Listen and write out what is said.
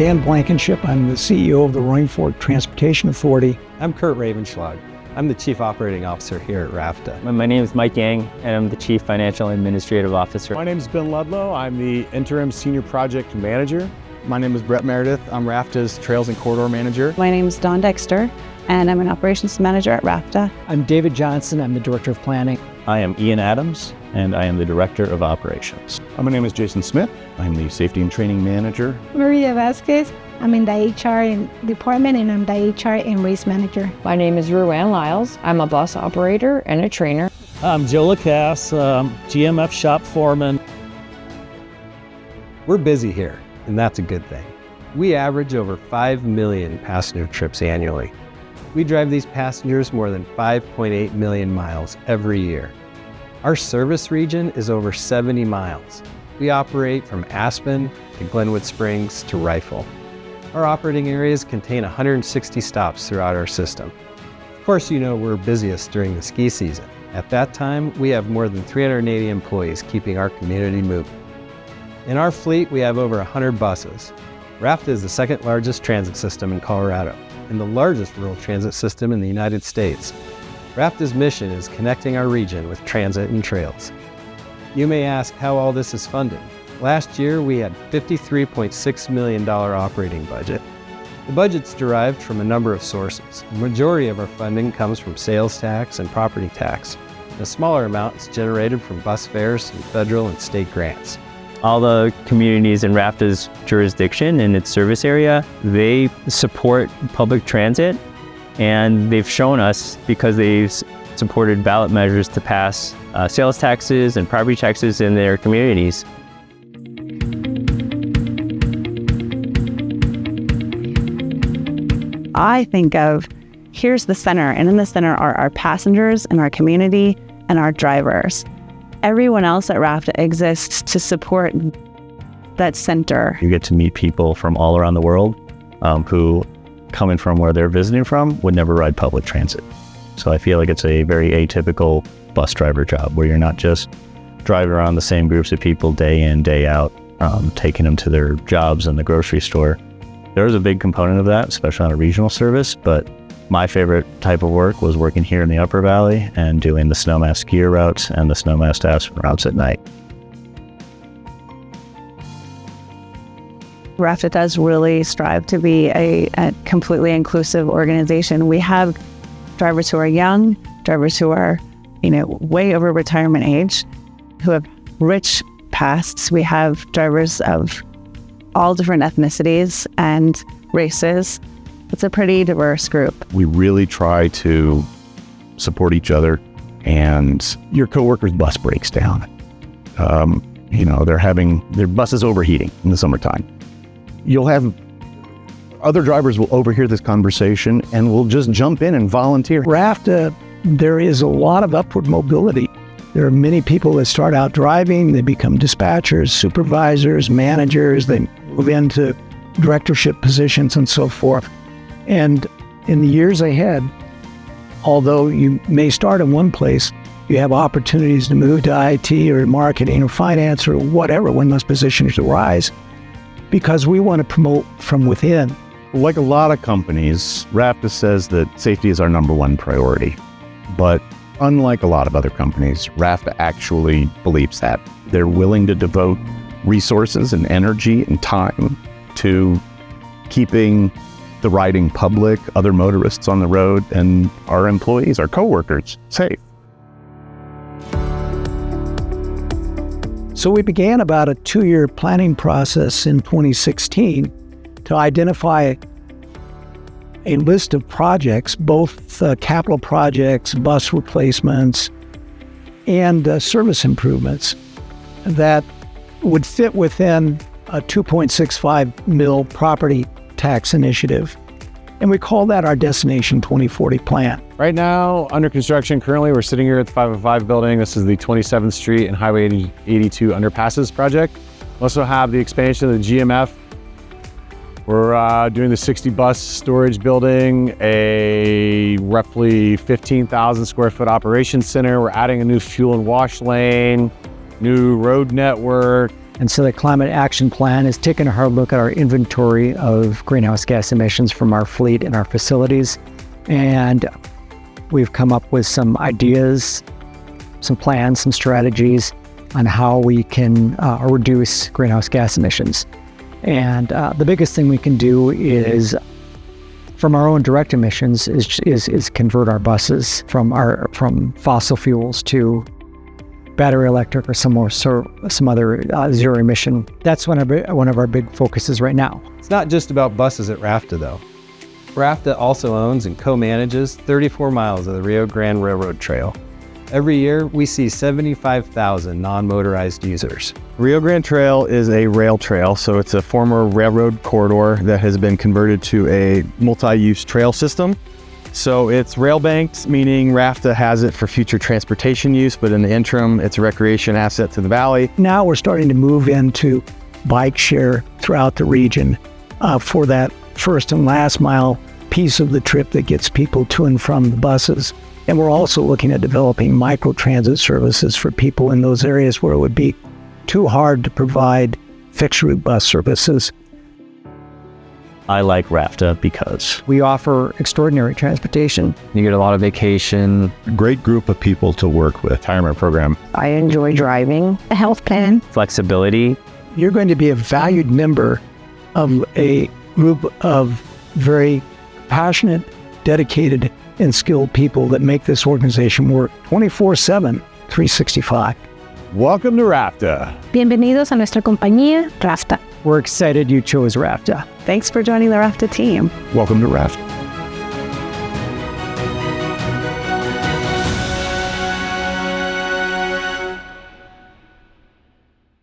Dan Blankenship. I'm the CEO of the Roaring Fork Transportation Authority. I'm Kurt Ravenschlag. I'm the Chief Operating Officer here at RFTA. My name is Mike Yang, and I'm the Chief Financial and Administrative Officer. My name is Ben Ludlow. I'm the Interim Senior Project Manager. My name is Brett Meredith. I'm RFTA's Trails and Corridor Manager. My name is Dawn Dexter, and I'm an Operations Manager at RFTA. I'm David Johnson. I'm the Director of Planning. I am Ian Adams, and I am the Director of Operations. My name is Jason Smith. I'm the Safety and Training Manager. Maria Vasquez. I'm in the HR department, and I'm the HR and Race Manager. My name is Ruann Lyles. I'm a bus operator and a trainer. I'm Joe Lacasse, GMF Shop Foreman. We're busy here, and that's a good thing. We average over 5 million passenger trips annually. We drive these passengers more than 5.8 million miles every year. Our service region is over 70 miles. We operate from Aspen to Glenwood Springs to Rifle. Our operating areas contain 160 stops throughout our system. Of course, you know we're busiest during the ski season. At that time, we have more than 380 employees keeping our community moving. In our fleet, we have over 100 buses. RFTA is the second largest transit system in Colorado and the largest rural transit system in the United States. RFTA's mission is connecting our region with transit and trails. You may ask how all this is funded. Last year, we had $53.6 million operating budget. The budget's derived from a number of sources. The majority of our funding comes from sales tax and property tax. A smaller amount is generated from bus fares and federal and state grants. All the communities in RFTA's jurisdiction and its service area, they support public transit, and they've shown us because they've supported ballot measures to pass sales taxes and property taxes in their communities. I think of, here's the center, and in the center are our passengers and our community and our drivers. Everyone else at RFTA exists to support that center. You get to meet people from all around the world who, coming from where they're visiting from, would never ride public transit. So I feel like it's a very atypical bus driver job where you're not just driving around the same groups of people day in, day out, taking them to their jobs in the grocery store. There's a big component of that, especially on a regional service, but my favorite type of work was working here in the Upper Valley and doing the Snowmass skier routes and the Snowmass to Aspen routes at night. RFTA does really strive to be a completely inclusive organization. We have drivers who are young, drivers who are, way over retirement age, who have rich pasts. We have drivers of all different ethnicities and races. It's a pretty diverse group. We really try to support each other, and your coworker's bus breaks down. Their bus is overheating in the summertime. You'll have other drivers will overhear this conversation and will just jump in and volunteer. RFTA, there is a lot of upward mobility. There are many people that start out driving, they become dispatchers, supervisors, managers, they move into directorship positions and so forth. And in the years ahead, although you may start in one place, you have opportunities to move to IT or marketing or finance or whatever when those positions arise, because we want to promote from within. Like a lot of companies, RFTA says that safety is our number one priority. But unlike a lot of other companies, RFTA actually believes that. They're willing to devote resources and energy and time to keeping the riding public, other motorists on the road, and our employees, our coworkers, safe. So we began about a 2-year planning process in 2016 to identify a list of projects, both capital projects, bus replacements, and service improvements that would fit within a 2.65 mil property tax initiative. And we call that our Destination 2040 plan. Right now, under construction, currently we're sitting here at the 505 building. This is the 27th Street and Highway 82 underpasses project. We also have the expansion of the GMF. We're doing the 60 bus storage building, a roughly 15,000 square foot operations center. We're adding a new fuel and wash lane, new road network. And so the Climate Action Plan is taking a hard look at our inventory of greenhouse gas emissions from our fleet and our facilities. And we've come up with some ideas, some plans, some strategies on how we can reduce greenhouse gas emissions. And the biggest thing we can do is, from our own direct emissions, is convert our buses from fossil fuels to battery electric or some other zero emission. That's one of our big focuses right now. It's not just about buses at RFTA though. RFTA also owns and co-manages 34 miles of the Rio Grande Railroad Trail. Every year, we see 75,000 non-motorized users. Rio Grande Trail is a rail trail, so it's a former railroad corridor that has been converted to a multi-use trail system. So it's rail banked, meaning RFTA has it for future transportation use, but in the interim, it's a recreation asset to the valley. Now we're starting to move into bike share throughout the region for that first and last mile piece of the trip that gets people to and from the buses. And we're also looking at developing micro-transit services for people in those areas where it would be too hard to provide fixed route bus services. I like RFTA because we offer extraordinary transportation. You get a lot of vacation. Great group of people to work with. Retirement program. I enjoy driving. A health plan. Flexibility. You're going to be a valued member of a group of very passionate, dedicated, and skilled people that make this organization work 24/7, 365. Welcome to RFTA. Bienvenidos a nuestra compañía, RFTA. We're excited you chose RFTA. Thanks for joining the RFTA team. Welcome to RFTA.